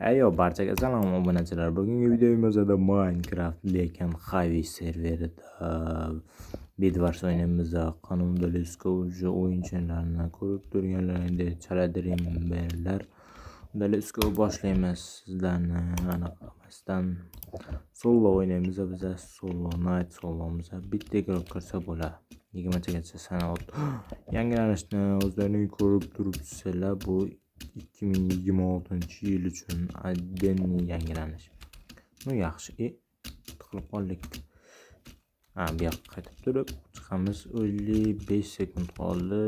Ayo, barchaga salom obunachilar. Bugungi videomizda Minecraft lekin Hive serverida Bedwars o'ynaymiz. Qanunda Lesko уже o'yinchilarni ko'rib turganlaringdek chala dreamerlar. Unda Lesko boshlaymiz. Sizlarni anaqamasdan solo o'ynaymiz. Biz solo night solomiz. Bitta guruh kirsa bo'ladi. 20 gacha sanat yangilanishni o'zlaringiz ko'rib turibsizlar. Bu 2026 yil uchun addenni yangilanish. Yaxshi. Tiqilib qoldik. Bu yoqqa qaytib turib chiqamiz. 55 sekund qoldi.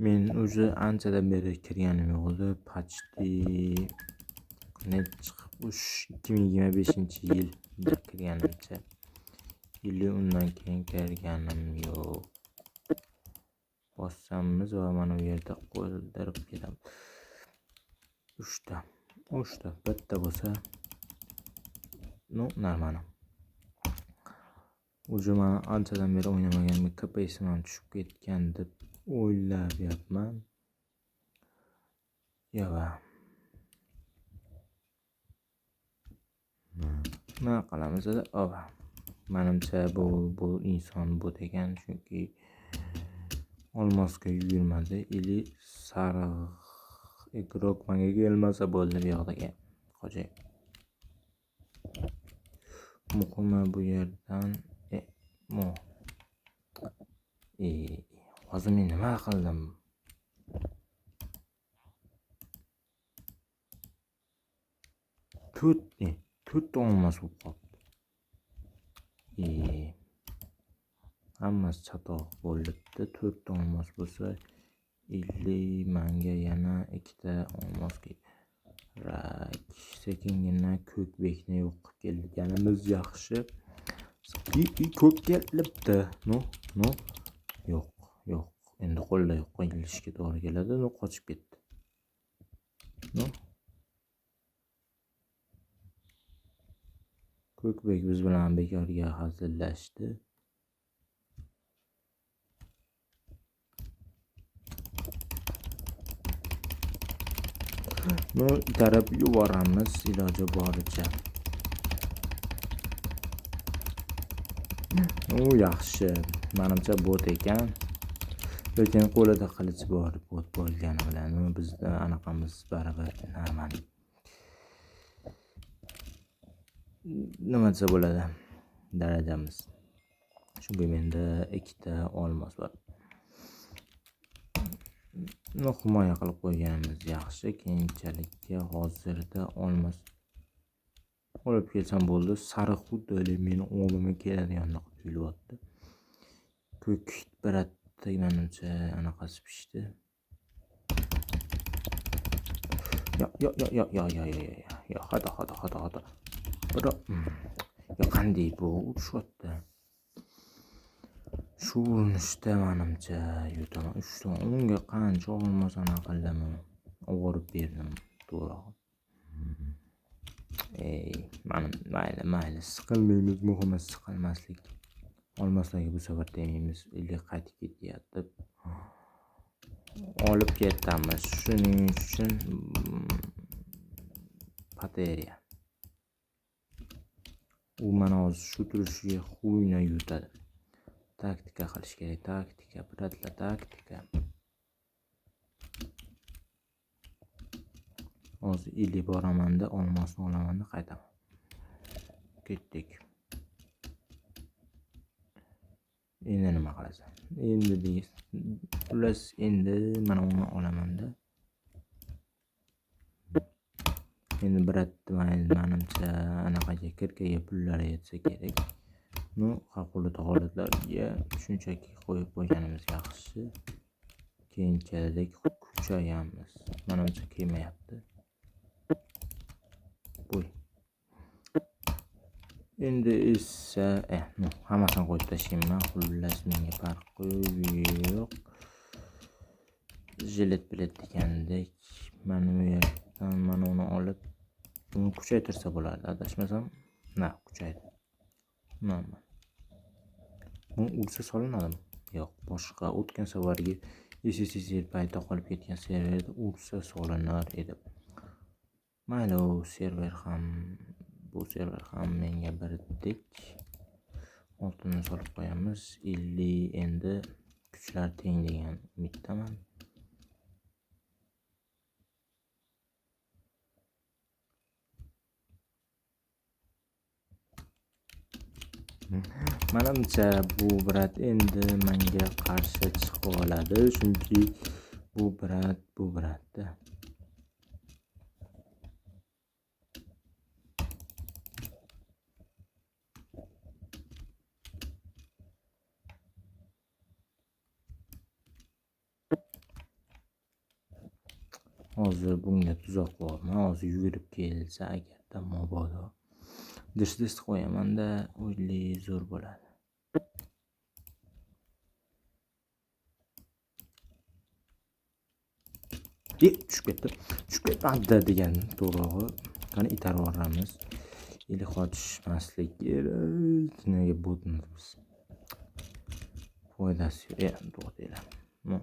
Men o'zi anchadan beri kirganim yo'q edi. Почти net chiqib 2025-yil kirganimcha. Yili undan keyin kirganim yo'q. Bossamiz va mana bu yerda qo'ldirib ketamiz. 3 ta bitta bo'lsa normal. O'zi men anchadan beri o'ynamaganimga KPSim ham tushib ketgan deb o'ylayapman. Nima qilamiz edi? Menimcha bu inson bot ekan, chunki olmosga yugurmadi. Ili sariq igrok menga kelmasa bo'ldi bu yoqdagi xo'jay. Muhimi bu yerdan hozir men nima qildim? To'rt olmos bo'lib qoldi. Hammasi chatoq bo'libdi. 4 olmos bo'lsa 50 manga yana 2 ta olmos kerak. Sekingina ko'kbekni yo'q qilib kelganimiz yaxshi. Ko'p kelibdi. Yo'q. Endi qo'lda yo'q qo'yilishga to'g'ri keladi. Qochib ketdi. Ko'kbek biz bilan bekorga hazillashdi. Itarib yuboramiz iloji boricha. Yaxshi. Menimcha bot ekan. Lekin qo'lida qilich bor, bot bo'lgani bilan bizda anaqamiz baribir normal. Nima desa bo'ladi? Darajamiz. Chunki menda 2 ta olmos bor. Himoya qilib qo'yganimiz yaxshi. Keyinchalikka hozirda olmos olib kelsam bo'ldi. Sariq xuddi men o'g'limga keladiganini tuyulyapti. Ko'k biratda menimcha anaqasi pishdi. Yo, hada. Qanday bu urishyapti? Shu urinishda menimcha yutaman. 3 ta unga qancha olmos qildim. O'g'irib berdim to'g'ri. Mayli, siqilmaymiz, muhimi siqilmaslik. Olmoslarga bu safar demaymiz, ilga qaytib ketyapti. Olib ketamiz. Shuning uchun bateriya. U mana hozir shu turishiga xuyna yutadi. Taktika qilish kerak. Taktika. Hozir ili boramanda olmosni olamanda qaytaman. Ketdik. Endi nima qilasan? Endi mana uni olamanda. Endi biratdi menimcha anaqaga kirkaga pullar yetsa kerak. Favqulodda holatlarga shunchaki qo'yib qo'yganimiz yaxshi. Keyinchalik kuchayamiz. Menimcha kelmayapti. Endi esa hammasini qo'yib tashlayman. Xullas menga farqi yo'q. Jilet degandek mana bu yerdan mana uni olib uni kuchaytirsa bo'ladi. Adashmasam, kuchaydi. Normal. Bu ursa solinadimi? Yo'q, boshqa o'tgan safargi SSSR paytda qolib ketgan serverda ursa solinar edi. mayli, u server ham bu server ham menga birdek. Oltinni solib qo'yamiz. 50 endi kuchlar teng degan umiddaman. Menimcha bu brat endi menga qarshi chiqib oladi, chunki bu bratda. Hozir bunga tuzoq borman. Hozir yugurib kelsa agarda mabodo dish qo'yaman-da, o'yli zo'r bo'ladi. Tushib ketdi degan to'g'rig'i. Qani itarib yuboramiz. Ili qochmaslik kerak. Nega botmiz? Foydasi yo'q, to'g'ri deyman.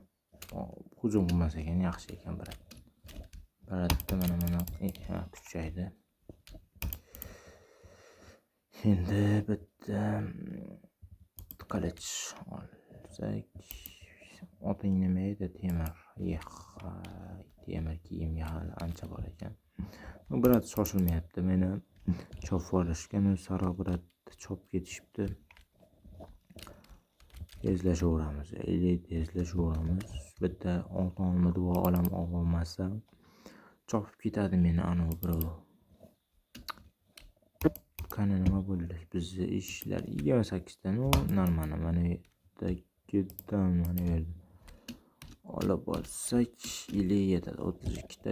Hujum qilmas ekan, yaxshi ekan brat. Bratda mana kuchaydi. Endi bitta qilich olsak, oting nima edi? Temir. Temir kiyimga hali ancha bor ekan. Brat shoshilmayapti. Meni chopib olishgan, saro brat chopib ketishibdi. Tezlashaveramiz. Bitta oltin duo olmasam chopib ketadi meni ana birov. Qani nima bo'ldi? Bizni ishlar 28 dan normal mana bu yerda mana bu yerda olib olsak 57 32 da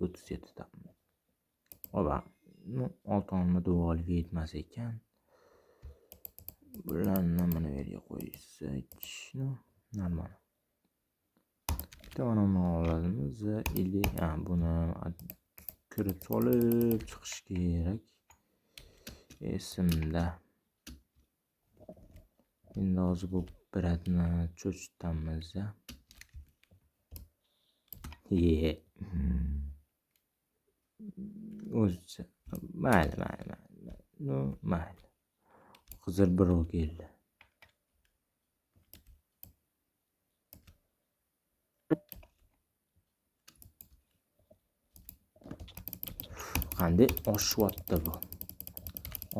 37 da. Oba, oltin duoliga yetmas ekan. Bularni mana bu yerga qo'ysak, normal. Bitta mana olamiz. Buni kirib solib chiqish kerak. Esimda. Endi hozir bu bratni cho'chitamiz. O'zicha. Mayli. Qizil birov keldi. Qanday oshyapti bu?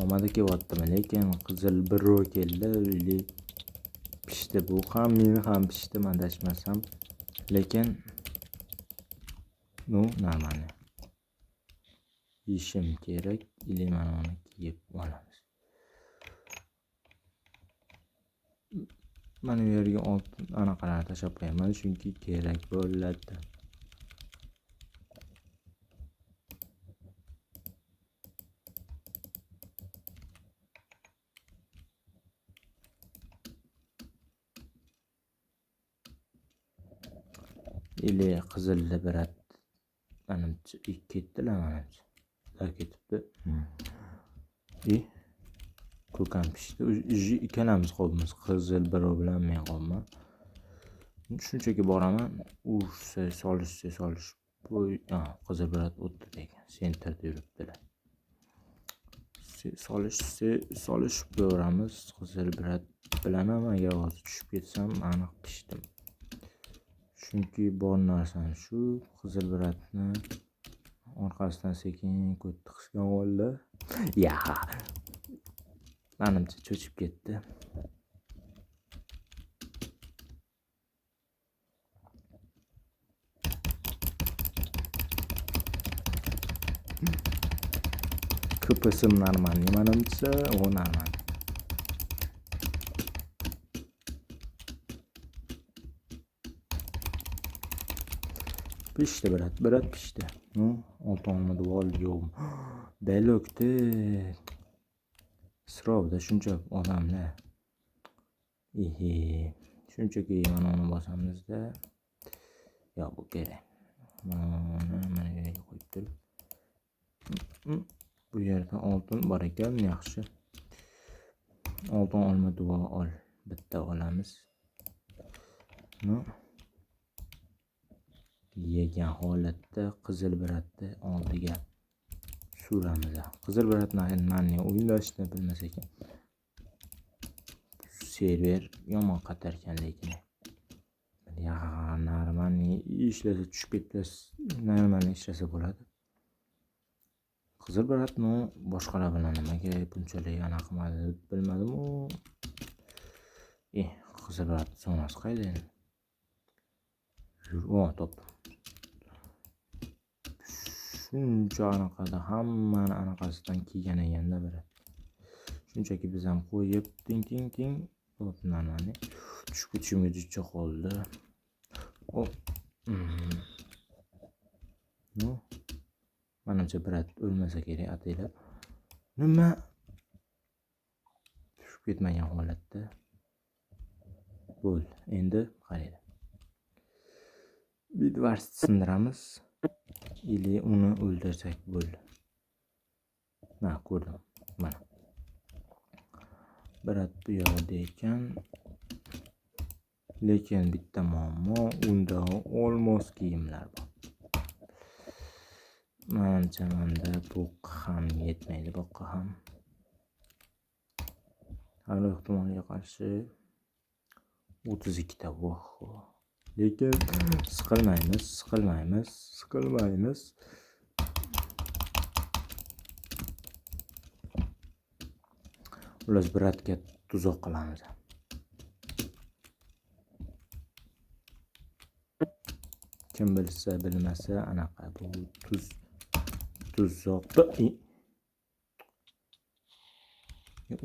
Omadi kelyaptimi, lekin qizil birov keldi. Pishdi bu ham, men ham pishdim, adashmasam. Lekin normal. Yeyishim kerak, mana uni kiyib olamiz. Mana bu yerga oltin anaqalarni tashlab qo'yaman, chunki kerak bo'ladi. Ili qizilli brat menimcha ketdilar menimcha. Ketibdi. Ko'kam pishdi. Ikkalamiz qolamiz. Qizil birov bilan men qolman. Shunchaki boraman. Solish. Qizil brat o'tdi degan. Sentrda yuribdilar. Solish ko'ramiz. Qizil brat bilan ham agar hozir tushib ketsam, aniq pishdim. Chunki bor narsam shu, qizil bratni orqasidan sekin ko'tdi qisgan oldi. Menimcha cho'chib ketdi. Ko'pisim normal, menimcha u normal. Pishdi brat pishdi. Oltinni duol yo'q. Belokdi. Srovda shuncha odamlar. Shunchaki mana uni bosamizda. Yo'q, bu kerak. Mana yerga qo'yib turib. Bu yerda oltin bor ekan, yaxshi. Oltin olma duo ol. Bitta olamiz. yegan holatda qizil biratni oldiga suramiz. Qizil biratni o'ynashni bilmas ekan. Server yomon qatarkan lekin. Ya, normalni ishlasa tushib ketsa, normalni ishlasa bo'ladi. Qizil biratni boshqalar bilan nimaga bunchalik anaqa qilmadi bilmadim-u. Qizil birat zonasi qayda endi? Topdim. Shuncha anaqada hammani anaqasidan kelgan ekanda biri. Shunchaki biz ham qo'yib ting bo'pti. Tushib ketishimga juda qoldi. Manimcha birat o'lmasa kerak ataylar. Nima? Tushib ketmagan holatda. Bo'ldi. Endi qaraydi. Bidvars sindiramiz. Ili uni o'ldirsak bo'ldi. Ko'rdim. Mana. Birat bu yoqda ekan. Lekin bitta muammo, unda olmos kiyimlar bor. Manimcha menda bo'q ham yetmaydi, bo'qqa ham. Har ehtimolga qarshi 32 ta voh. Lekin siqilmaymiz. Ular biratga tuzoq qilamiz. Kim bilsa bilmasa anaqa bu tuzoqni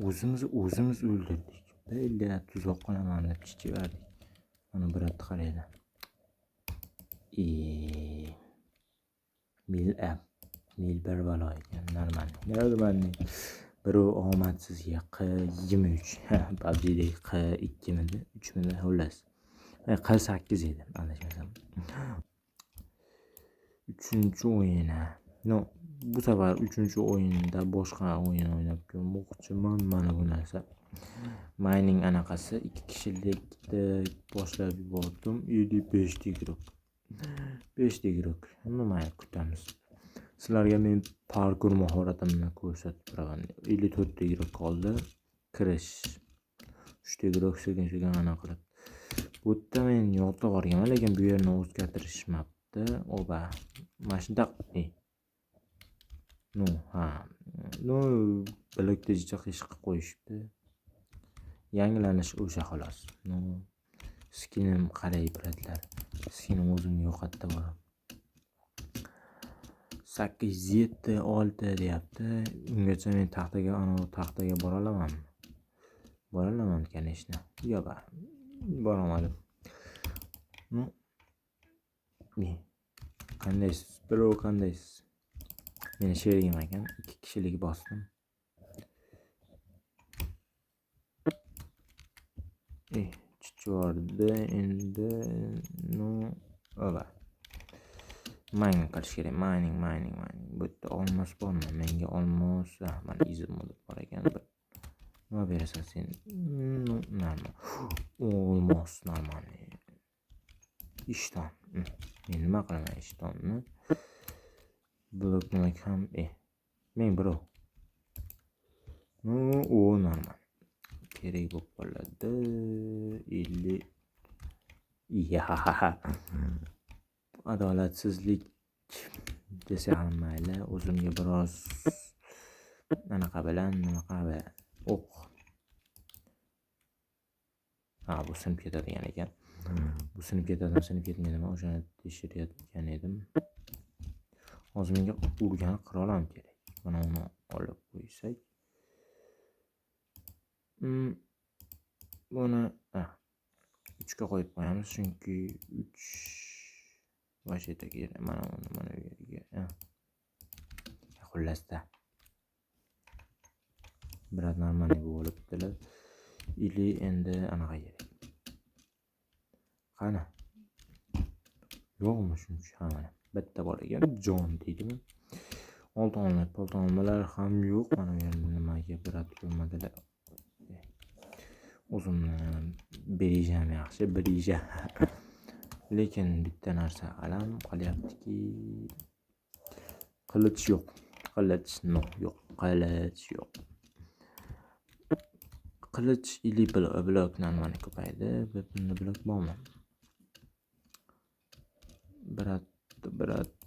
o'zimiz o'ldirdik. Bella tuzoq qilaman deb chichiverdik. Mana biratni qaraydi. Mil bir balo ekan, normalni. Biri omadsizga Q23, PUBG'dagi Q2midi, 3midi, xullas. Q8 edi, adashmasam. 3-o'yini. Bu safar 3-o'yinda boshqa o'yin o'ynab ko'rmoqchiman. Mana bu narsa. Mining anaqasi 2 kishilikda boshlab yubordim. 55 digrok. 5 digrok. Nima kutamiz? Sizlarga men parkour mahoratimni ko'rsatib turaman. 54 digrok qoldi. Kirish. 3 digrok sekin anaqa qilib. Bu yerda men yo'lda borganman, lekin bu yerni o'zgartirishmabdi. Mashina bilakda jicha qish qilib qo'yishibdi. Yangilanish o'sha xolos. Skinim qalay biratlar. Skinim o'zimni yo'qotdi borib. 8, 7, 6 deyapti. Ungacha men taxtaga bora olamanmi? Bora olaman kanishni. Yo'q, bora olmadim. Qandaysiz? Birov qandaysiz? Meni sherigim ekan, 2 kishilik bosdim. Chichordi endi mining qilish kerak. Mining. Bu yerda olmos bormi? Menga olmos, mana izim bor ekan. Nima berasan sen? Normal. Olmos normal. Ishton. Men nima qilaman ishtonni? Blok demak ham men birov. Normal. Kerak bo'lib qoladi. 50. Adolatsizlik desa ham mayli, o'zimga biroz anaqa bilan o'q. Bu sinib ketadigan ekan. Bu sinib ketmaydimi? O'shani tekshirayotgan edim. Hozir menga urgan qirolam kerak. Mana uni olib qo'ysak. Buni 3ga qo'yib qo'yamiz, chunki 3 vashitaga mana bu yerga. Xullasda. Biroz normalni bo'libdilar. Ili endi anaqa kerak. Qani? Yo'qmi shuncha mana. Bitta bor ekan, jon deydimi? Oltonlar ham yo'q. Mana bu yerda nimaga birat ko'rmadilar. O'zimni berishim yaxshi, Lekin bitta narsa alam qilyaptiki, qilich yo'q. Qilich yo'q. Qilich ili blok narmani ko'paydi. Bunda blok bormi?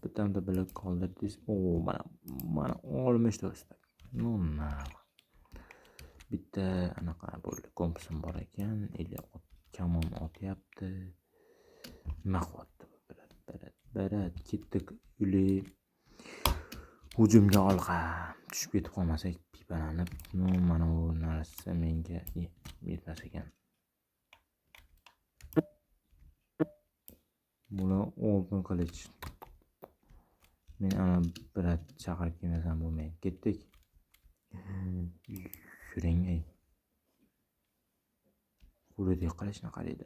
Bitamda blok qoldirdingiz. Mana 60 ta istak. Bitta anaqa bo'ldi. Kompusim bor ekan, ili kamon otyapti. Nima qilyapti? Berat ketdik. Uli hujumga olg'a tushib ketib qolmasak pipalanib, mana bu narsa menga yetmas ekan. Buni oltin qilich. Men ana Berat chaqirib kelmasam bo'lmaydi. Ketdik. Yuring ey. Qo'lidagi qilichni qaraydi.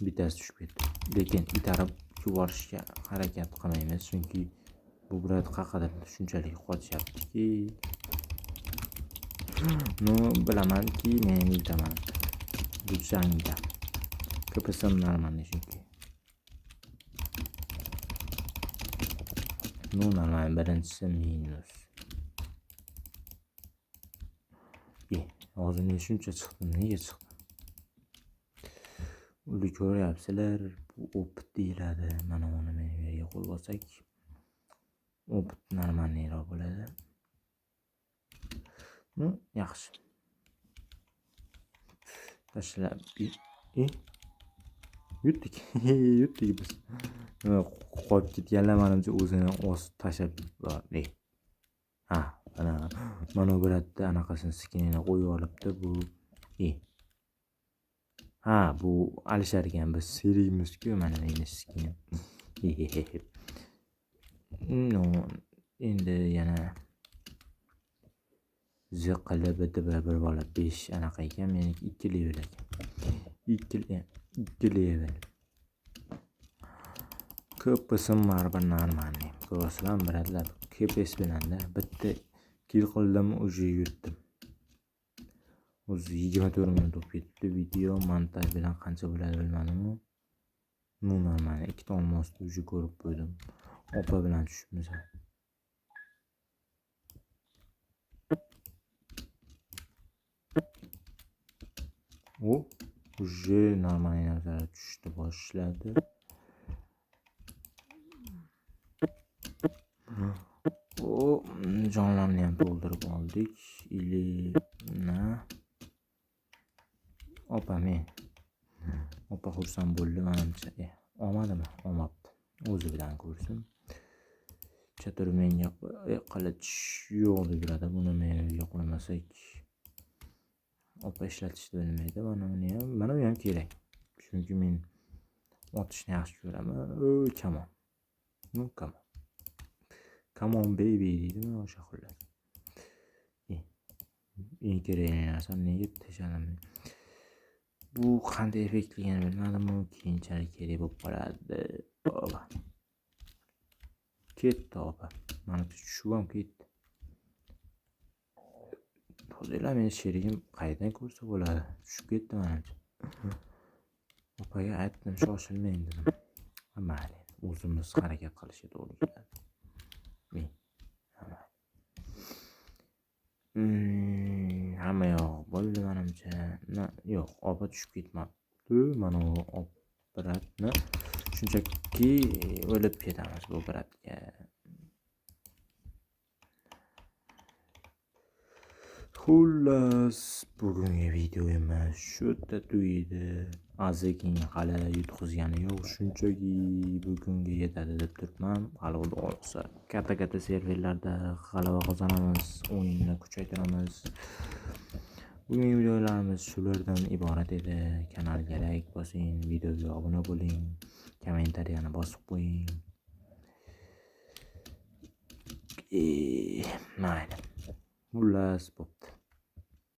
Bittasi tushib ketdi. Lekin itarib yuborishga harakat qilmaymiz, chunki bu Berat haqida shunchalik qochyaptiki. Bilamanki men yutaman. Bu jangda. Ko'pasam narmani chunki. Narmani birinchisi minus. Hozir men shuncha chiqdim. Nega chiqdim? Uni ko'ryapsizlar, bu opit deyiladi. Mana uni men yerga qo'l bossak, opit normalniroq bo'ladi. Yaxshi. Tashlab yutdik biz. Qolib ketganlar menimcha o'zini osib tashlab yubordi. Mana Beratda anaqasini skinini qo'yib olibdi bu. Bu Alishar ekan, biz seriymiz-ku, mana meni skinim. Endi yana ziqilib bitib bir bola 5 anaqa ekan, meniki 2 level ekan. 2 level. Ko'pasam baribir narmani. Ko'rasizlar, Beratlar KPS bilanda bitta kill qildim, o'zi yutdim. O'zi 24 minut o'tib ketdi. Video montaj bilan qancha bo'ladi bilmadim. Normalni 2 ta olmosni o'zi ko'rib qo'ydim. Opa bilan tushibmiz. O'zi normalni nazarda tushdi boshladi. Jonlarni ham to'ldirib oldik. Opa xursand bo'ldi menimcha. Olmadimi? Olmabdi. O'zi bilan ko'rsin. Chatur menga qilich yo'q degiladi. Buni menga qo'ymasak opa ishlatishni bilmaydi. Mana bu ham kerak. Chunki men otishni yaxshi ko'raman. Come on baby deydimi o'sha xullas. Eng kerak narsa nega tashladim? Bu qanday effektligini bilmadim, keyinchalik kerak bo'lib qoladi. Ketdi opa. Mana tushib ham ketdi. Hozirlar meni sherigim qayerdan ko'rsa bo'ladi? Tushib ketdi menimcha. Opaga aytdim, shoshilmang dedim. Mayli, o'zimiz harakat qilishga to'g'ri keladi. Hamma yoq bo'ldi menimcha. Yo'q, opa tushib ketmabdi. Mana u Beratni shunchaki o'lib ketamiz bu Beratga. Xullas, bugungi videomiz shu yerda tugaydi. Aziking hali yutqizgani yo'q, shunchaki bugunga yetadi deb turibman. Hali xudo olsa katta serverlarda g'alaba qozonamiz, o'yinni kuchaytiramiz. Bugungi videolarimiz shulardan iborat edi. Kanalga like bosing, videoga obuna bo'ling, kommentariyani bosib qo'ying. Mayli. Xullas, bo'pti.